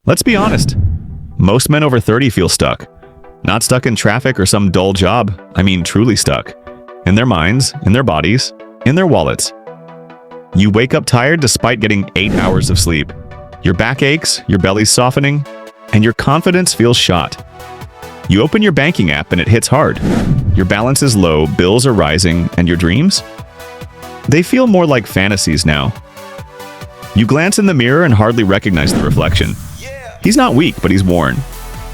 Let's be honest. Most men over 30 feel stuck. Not stuck in traffic or some dull job. I mean truly stuck. In their minds, in their bodies, in their wallets. You wake up tired despite getting 8 hours of sleep. Your back aches, your belly's softening, and your confidence feels shot. You open your banking app and it hits hard. Your balance is low, bills are rising, and your dreams? They feel more like fantasies now. You glance in the mirror and hardly recognize the reflection. He's not weak, but he's worn.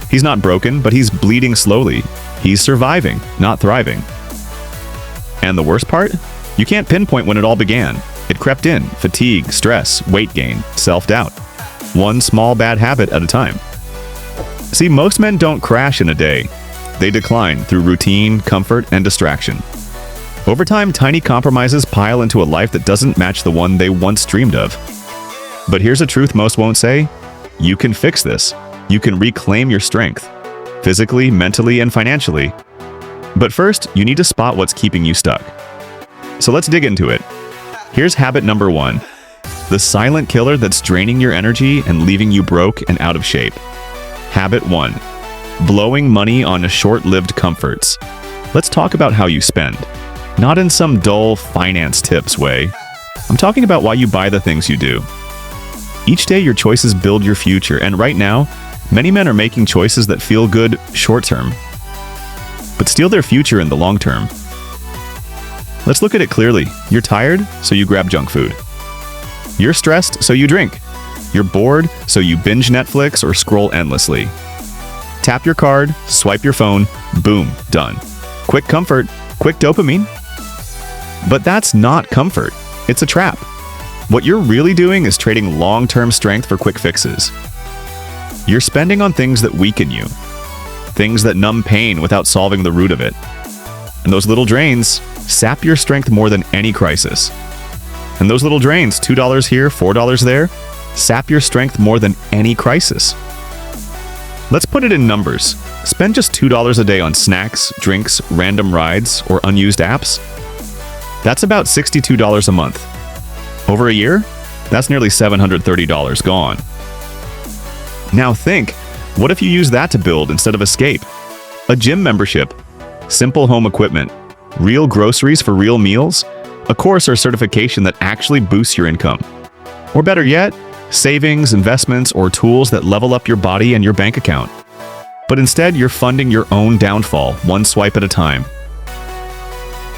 He's not broken, but he's bleeding slowly. He's surviving, not thriving. And the worst part? You can't pinpoint when it all began. It crept in: fatigue, stress, weight gain, self-doubt. One small bad habit at a time. See, most men don't crash in a day. They decline through routine, comfort, and distraction. Over time, tiny compromises pile into a life that doesn't match the one they once dreamed of. But here's a truth most won't say. You can fix this. You can reclaim your strength, physically, mentally, and financially. But first, you need to spot what's keeping you stuck. So let's dig into it. Here's habit number 1. The silent killer that's draining your energy and leaving you broke and out of shape. Habit 1. Blowing money on short-lived comforts. Let's talk about how you spend. Not in some dull finance tips way. I'm talking about why you buy the things you do. Each day your choices build your future, and right now, many men are making choices that feel good short-term, but steal their future in the long term. Let's look at it clearly. You're tired, so you grab junk food. You're stressed, so you drink. You're bored, so you binge Netflix or scroll endlessly. Tap your card, swipe your phone, boom, done. Quick comfort, quick dopamine. But that's not comfort. It's a trap. What you're really doing is trading long-term strength for quick fixes. You're spending on things that weaken you. Things that numb pain without solving the root of it. And those little drains sap your strength more than any crisis. And those little drains, $2 here, $4 there, sap your strength more than any crisis. Let's put it in numbers. Spend just $2 a day on snacks, drinks, random rides, or unused apps. That's about $62 a month. Over a year, that's nearly $730 gone. Now think, what if you use that to build instead of escape? A gym membership, simple home equipment, real groceries for real meals, a course or certification that actually boosts your income. Or better yet, savings, investments, or tools that level up your body and your bank account. But instead, you're funding your own downfall, one swipe at a time.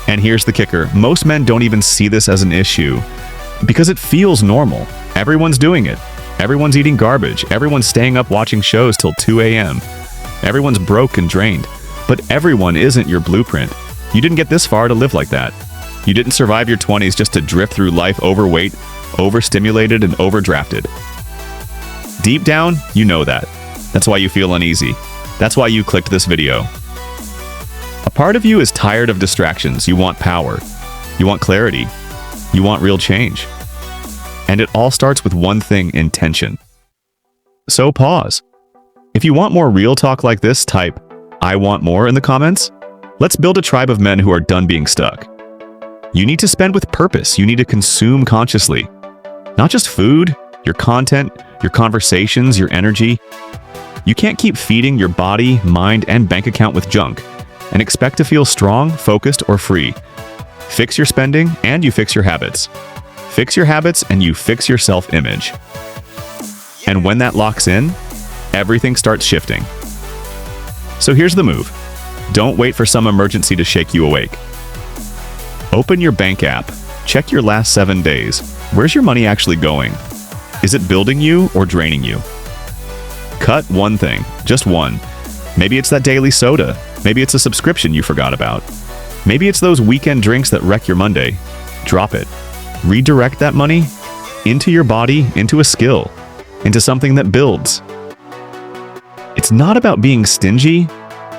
And here's the kicker. Most men don't even see this as an issue because it feels normal. Everyone's doing it. Everyone's eating garbage. Everyone's staying up watching shows till 2 a.m. Everyone's broke and drained. But everyone isn't your blueprint. You didn't get this far to live like that. You didn't survive your 20s just to drift through life overweight, overstimulated, and overdrafted. Deep down, you know that. That's why you feel uneasy. That's why you clicked this video. A part of you is tired of distractions. You want power. You want clarity. You want real change. And it all starts with one thing: intention. So pause. If you want more real talk like this, type "I want more" in the comments. Let's build a tribe of men who are done being stuck. You need to spend with purpose. You need to consume consciously. Not just food, your content, your conversations, your energy. You can't keep feeding your body, mind, and bank account with junk and expect to feel strong, focused, or free. Fix your spending and you fix your habits. Fix your habits and you fix your self-image. And when that locks in, everything starts shifting. So here's the move. Don't wait for some emergency to shake you awake. Open your bank app. Check your last 7 days. Where's your money actually going? Is it building you or draining you? Cut one thing, just one. Maybe it's that daily soda. Maybe it's a subscription you forgot about. Maybe it's those weekend drinks that wreck your Monday. Drop it. Redirect that money into your body, into a skill, into something that builds. It's not about being stingy.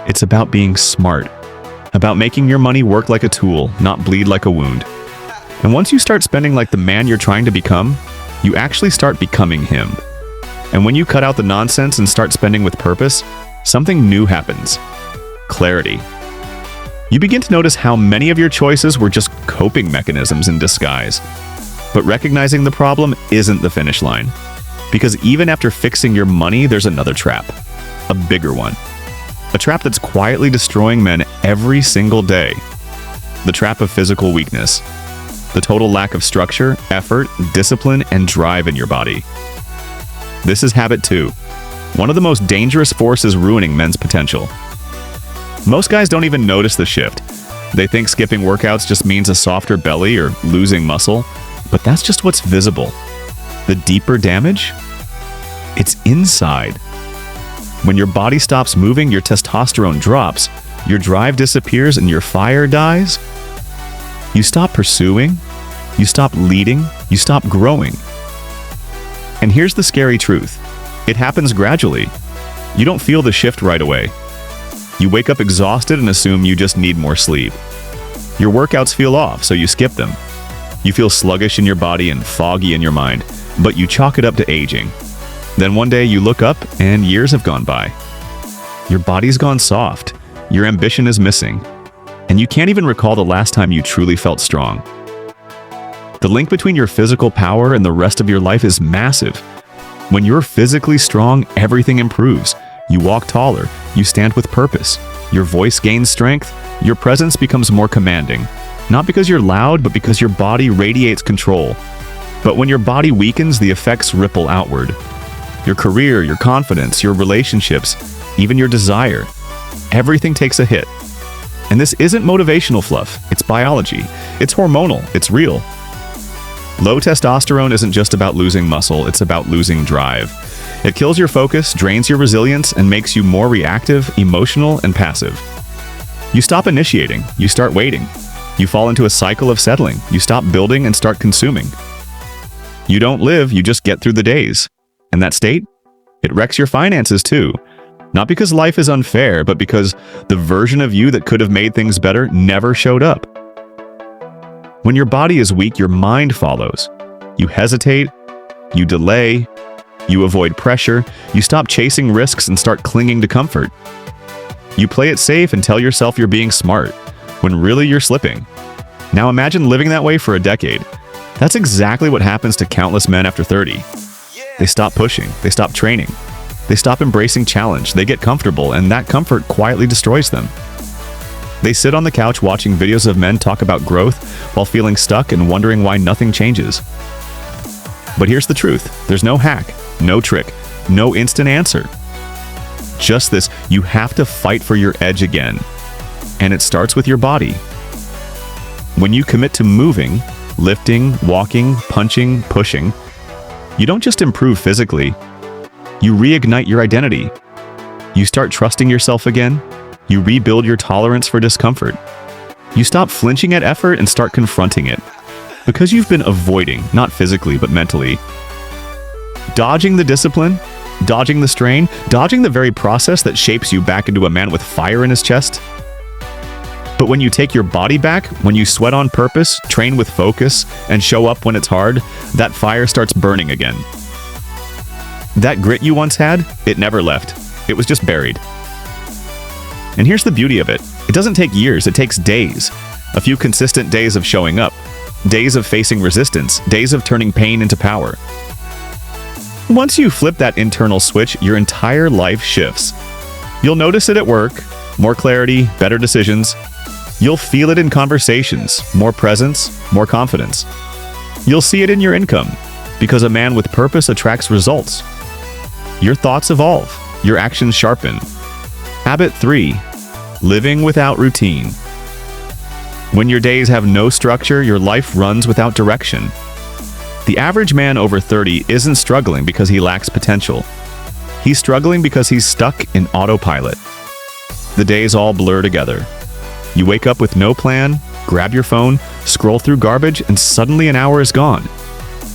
It's about being smart. About making your money work like a tool, not bleed like a wound. And once you start spending like the man you're trying to become, you actually start becoming him. And when you cut out the nonsense and start spending with purpose, something new happens. Clarity. You begin to notice how many of your choices were just coping mechanisms in disguise. But recognizing the problem isn't the finish line. Because even after fixing your money, there's another trap. A bigger one. A trap that's quietly destroying men every single day. The trap of physical weakness. The total lack of structure, effort, discipline, and drive in your body. This is habit 2. One of the most dangerous forces ruining men's potential. Most guys don't even notice the shift. They think skipping workouts just means a softer belly or losing muscle, but that's just what's visible. The deeper damage? It's inside. When your body stops moving, your testosterone drops, your drive disappears, and your fire dies. You stop pursuing, you stop leading, you stop growing. And here's the scary truth. It happens gradually. You don't feel the shift right away. You wake up exhausted and assume you just need more sleep. Your workouts feel off, so you skip them. You feel sluggish in your body and foggy in your mind, but you chalk it up to aging. Then one day you look up and years have gone by. Your body's gone soft, your ambition is missing, and you can't even recall the last time you truly felt strong. The link between your physical power and the rest of your life is massive. When you're physically strong, everything improves. You walk taller, you stand with purpose, your voice gains strength, your presence becomes more commanding. Not because you're loud, but because your body radiates control. But when your body weakens, the effects ripple outward. Your career, your confidence, your relationships, even your desire. Everything takes a hit. And this isn't motivational fluff, it's biology. It's hormonal, it's real. Low testosterone isn't just about losing muscle, it's about losing drive. It kills your focus, drains your resilience, and makes you more reactive, emotional, and passive. You stop initiating, you start waiting. You fall into a cycle of settling, you stop building and start consuming. You don't live, you just get through the days. And that state? It wrecks your finances too. Not because life is unfair, but because the version of you that could have made things better never showed up. When your body is weak, your mind follows. You hesitate, you delay, you avoid pressure, you stop chasing risks and start clinging to comfort. You play it safe and tell yourself you're being smart, when really you're slipping. Now imagine living that way for a decade. That's exactly what happens to countless men after 30. They stop pushing, they stop training, they stop embracing challenge, they get comfortable, and that comfort quietly destroys them. They sit on the couch watching videos of men talk about growth while feeling stuck and wondering why nothing changes. But here's the truth. There's no hack, no trick, no instant answer. Just this, you have to fight for your edge again. And it starts with your body. When you commit to moving, lifting, walking, punching, pushing, you don't just improve physically, you reignite your identity. You start trusting yourself again. You rebuild your tolerance for discomfort. You stop flinching at effort and start confronting it. Because you've been avoiding, not physically, but mentally. Dodging the discipline, dodging the strain, dodging the very process that shapes you back into a man with fire in his chest. But when you take your body back, when you sweat on purpose, train with focus, and show up when it's hard, that fire starts burning again. That grit you once had, it never left. It was just buried. And here's the beauty of it. It doesn't take years, it takes days. A few consistent days of showing up. Days of facing resistance. Days of turning pain into power. Once you flip that internal switch, your entire life shifts. You'll notice it at work. More clarity, better decisions. You'll feel it in conversations. More presence, more confidence. You'll see it in your income. Because a man with purpose attracts results. Your thoughts evolve. Your actions sharpen. Habit 3. Living without routine. When your days have no structure, your life runs without direction. The average man over 30 isn't struggling because he lacks potential. He's struggling because he's stuck in autopilot. The days all blur together. You wake up with no plan, grab your phone, scroll through garbage, and suddenly an hour is gone.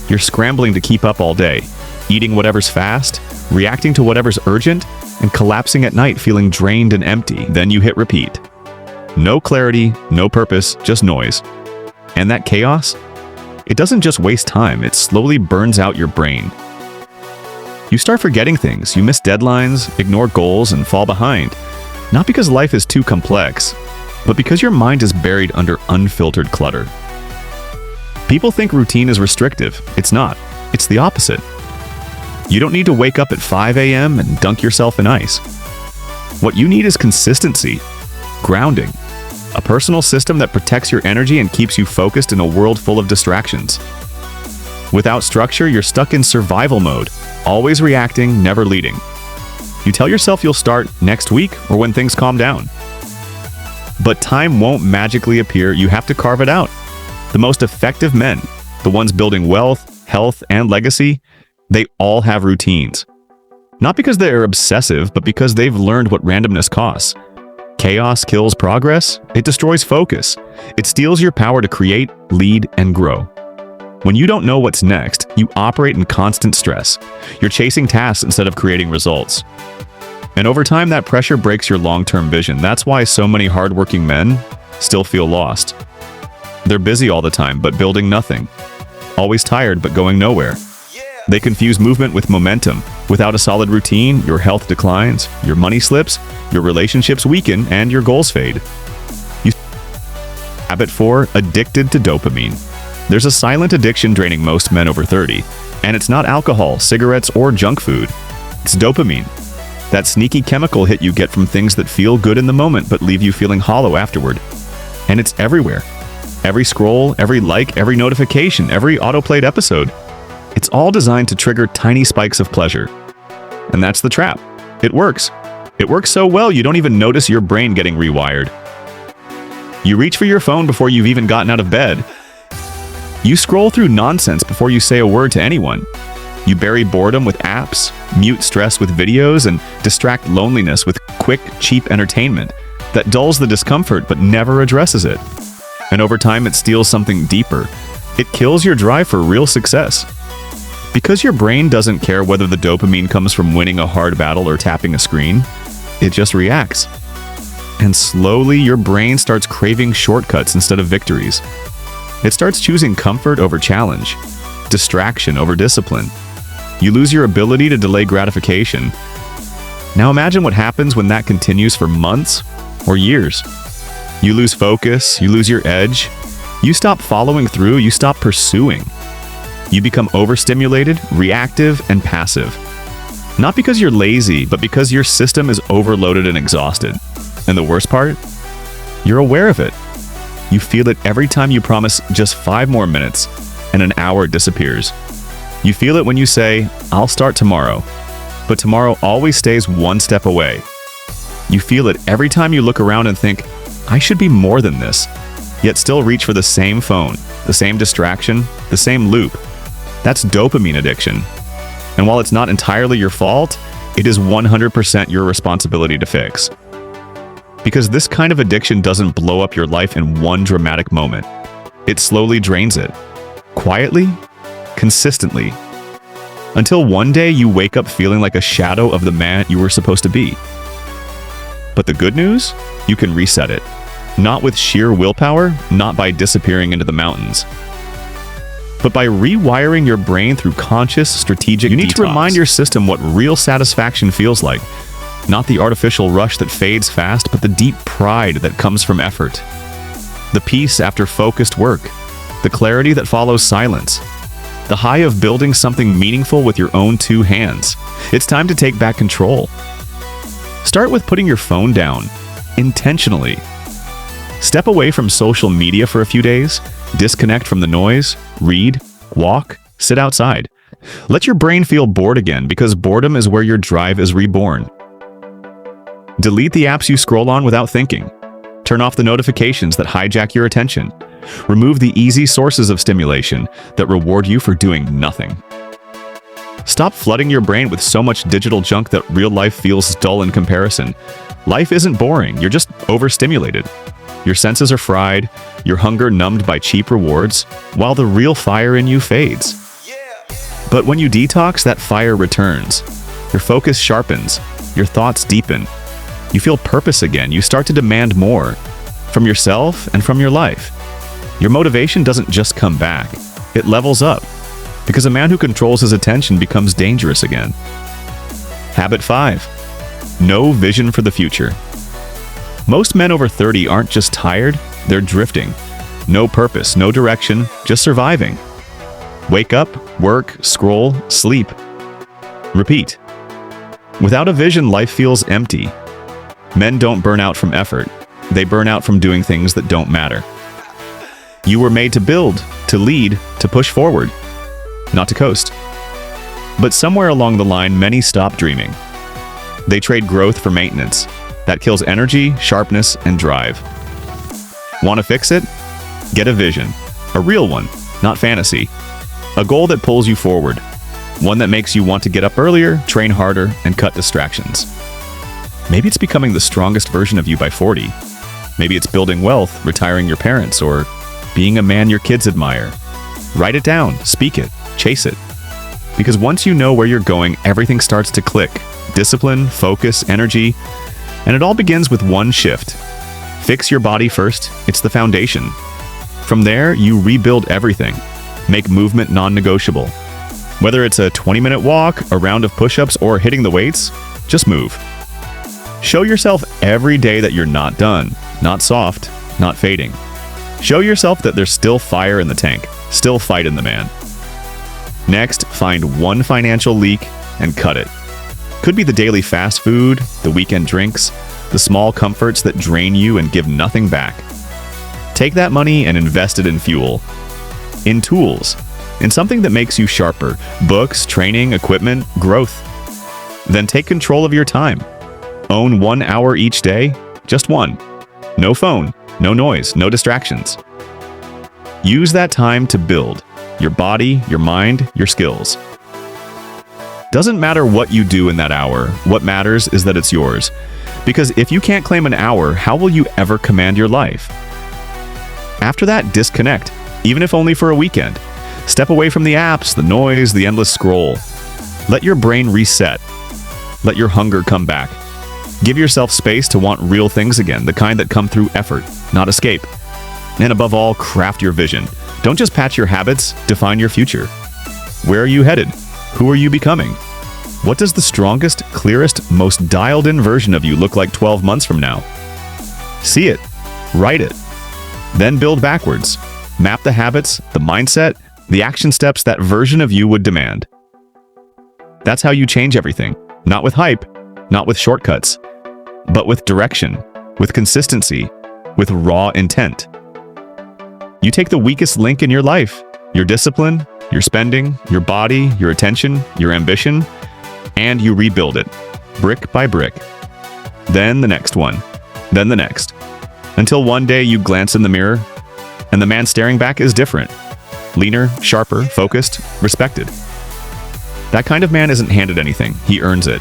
You're scrambling to keep up all day, eating whatever's fast, reacting to whatever's urgent, and collapsing at night feeling drained and empty. Then you hit repeat. No clarity, no purpose, just noise. And that chaos? It doesn't just waste time, it slowly burns out your brain. You start forgetting things, you miss deadlines, ignore goals, and fall behind. Not because life is too complex, but because your mind is buried under unfiltered clutter. People think routine is restrictive. It's not. It's the opposite. You don't need to wake up at 5 a.m. and dunk yourself in ice. What you need is consistency, grounding, a personal system that protects your energy and keeps you focused in a world full of distractions. Without structure, you're stuck in survival mode, always reacting, never leading. You tell yourself you'll start next week or when things calm down. But time won't magically appear, you have to carve it out. The most effective men, the ones building wealth, health, and legacy, they all have routines. Not because they're obsessive, but because they've learned what randomness costs. Chaos kills progress, it destroys focus. It steals your power to create, lead, and grow. When you don't know what's next, you operate in constant stress. You're chasing tasks instead of creating results. And over time, that pressure breaks your long-term vision. That's why so many hardworking men still feel lost. They're busy all the time, but building nothing. Always tired, but going nowhere. They confuse movement with momentum. Without a solid routine, your health declines, your money slips, your relationships weaken, and your goals fade. Habit 4, addicted to dopamine. There's a silent addiction draining most men over 30, and it's not alcohol, cigarettes, or junk food. It's dopamine. That sneaky chemical hit you get from things that feel good in the moment but leave you feeling hollow afterward. And it's everywhere. Every scroll, every like, every notification, every autoplayed episode. It's all designed to trigger tiny spikes of pleasure. And that's the trap. It works. It works so well you don't even notice your brain getting rewired. You reach for your phone before you've even gotten out of bed. You scroll through nonsense before you say a word to anyone. You bury boredom with apps, mute stress with videos, and distract loneliness with quick, cheap entertainment that dulls the discomfort but never addresses it. And over time, it steals something deeper. It kills your drive for real success. Because your brain doesn't care whether the dopamine comes from winning a hard battle or tapping a screen, it just reacts. And slowly, your brain starts craving shortcuts instead of victories. It starts choosing comfort over challenge, distraction over discipline. You lose your ability to delay gratification. Now imagine what happens when that continues for months or years. You lose focus, you lose your edge. You stop following through, you stop pursuing. You become overstimulated, reactive, and passive. Not because you're lazy, but because your system is overloaded and exhausted. And the worst part? You're aware of it. You feel it every time you promise just 5 more minutes, and an hour disappears. You feel it when you say, "I'll start tomorrow," but tomorrow always stays one step away. You feel it every time you look around and think, "I should be more than this," yet still reach for the same phone, the same distraction, the same loop. That's dopamine addiction. And while it's not entirely your fault, it is 100% your responsibility to fix. Because this kind of addiction doesn't blow up your life in one dramatic moment. It slowly drains it. Quietly, consistently. Until one day you wake up feeling like a shadow of the man you were supposed to be. But the good news? You can reset it. Not with sheer willpower, not by disappearing into the mountains, but by rewiring your brain through conscious, strategic detox. You need to remind your system what real satisfaction feels like. Not the artificial rush that fades fast, but the deep pride that comes from effort. The peace after focused work. The clarity that follows silence. The high of building something meaningful with your own 2 hands. It's time to take back control. Start with putting your phone down, intentionally. Step away from social media for a few days. Disconnect from the noise. Read, walk, sit outside. Let your brain feel bored again, because boredom is where your drive is reborn. Delete the apps you scroll on without thinking. Turn off the notifications that hijack your attention. Remove the easy sources of stimulation that reward you for doing nothing. Stop flooding your brain with so much digital junk that real life feels dull in comparison. Life isn't boring, you're just overstimulated. Your senses are fried, your hunger numbed by cheap rewards, while the real fire in you fades. But when you detox, that fire returns. Your focus sharpens, your thoughts deepen. You feel purpose again, you start to demand more, from yourself and from your life. Your motivation doesn't just come back, it levels up, because a man who controls his attention becomes dangerous again. Habit 5. No vision for the future. Most men over 30 aren't just tired, they're drifting. No purpose, no direction, just surviving. Wake up, work, scroll, sleep. Repeat. Without a vision, life feels empty. Men don't burn out from effort. They burn out from doing things that don't matter. You were made to build, to lead, to push forward, not to coast. But somewhere along the line, many stop dreaming. They trade growth for maintenance. That kills energy, sharpness, and drive. Want to fix it? Get a vision. A real one, not fantasy. A goal that pulls you forward. One that makes you want to get up earlier, train harder, and cut distractions. Maybe it's becoming the strongest version of you by 40. Maybe it's building wealth, retiring your parents, or being a man your kids admire. Write it down, speak it, chase it. Because once you know where you're going, everything starts to click. Discipline, focus, energy, and it all begins with one shift. Fix your body first, it's the foundation. From there, you rebuild everything. Make movement non-negotiable. Whether it's a 20-minute walk, a round of push-ups, or hitting the weights, just move. Show yourself every day that you're not done, not soft, not fading. Show yourself that there's still fire in the tank, still fight in the man. Next, find one financial leak and cut it. Could be the daily fast food, the weekend drinks, the small comforts that drain you and give nothing back. Take that money and invest it in fuel, in tools, in something that makes you sharper, books, training, equipment, growth. Then take control of your time. Own 1 hour each day, just one. No phone, no noise, no distractions. Use that time to build your body, your mind, your skills. Doesn't matter what you do in that hour, what matters is that it's yours. Because if you can't claim an hour, how will you ever command your life? After that, disconnect, even if only for a weekend. Step away from the apps, the noise, the endless scroll. Let your brain reset. Let your hunger come back. Give yourself space to want real things again, the kind that come through effort, not escape. And above all, craft your vision. Don't just patch your habits, define your future. Where are you headed? Who are you becoming? What does the strongest, clearest, most dialed-in version of you look like 12 months from now? See it. Write it. Then build backwards. Map the habits, the mindset, the action steps that version of you would demand. That's how you change everything. Not with hype, not with shortcuts, but with direction, with consistency, with raw intent. You take the weakest link in your life, your discipline, your spending, your body, your attention, your ambition, and you rebuild it, brick by brick. Then the next one, then the next, until one day you glance in the mirror, and the man staring back is different. Leaner, sharper, focused, respected. That kind of man isn't handed anything, he earns it.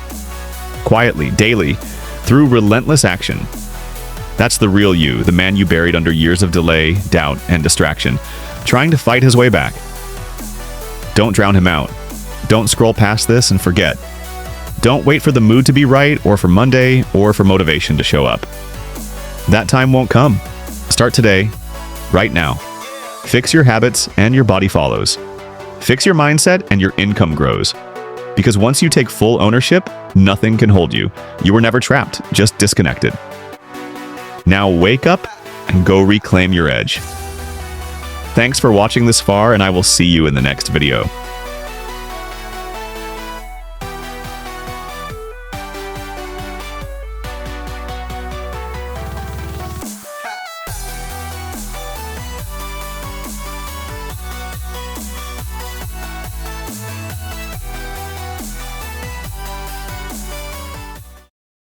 Quietly, daily, through relentless action. That's the real you, the man you buried under years of delay, doubt, and distraction, trying to fight his way back. Don't drown him out. Don't scroll past this and forget. Don't wait for the mood to be right, or for Monday, or for motivation to show up. That time won't come. Start today, right now. Fix your habits and your body follows. Fix your mindset and your income grows. Because once you take full ownership, nothing can hold you. You were never trapped, just disconnected. Now wake up and go reclaim your edge. Thanks for watching this far, and I will see you in the next video.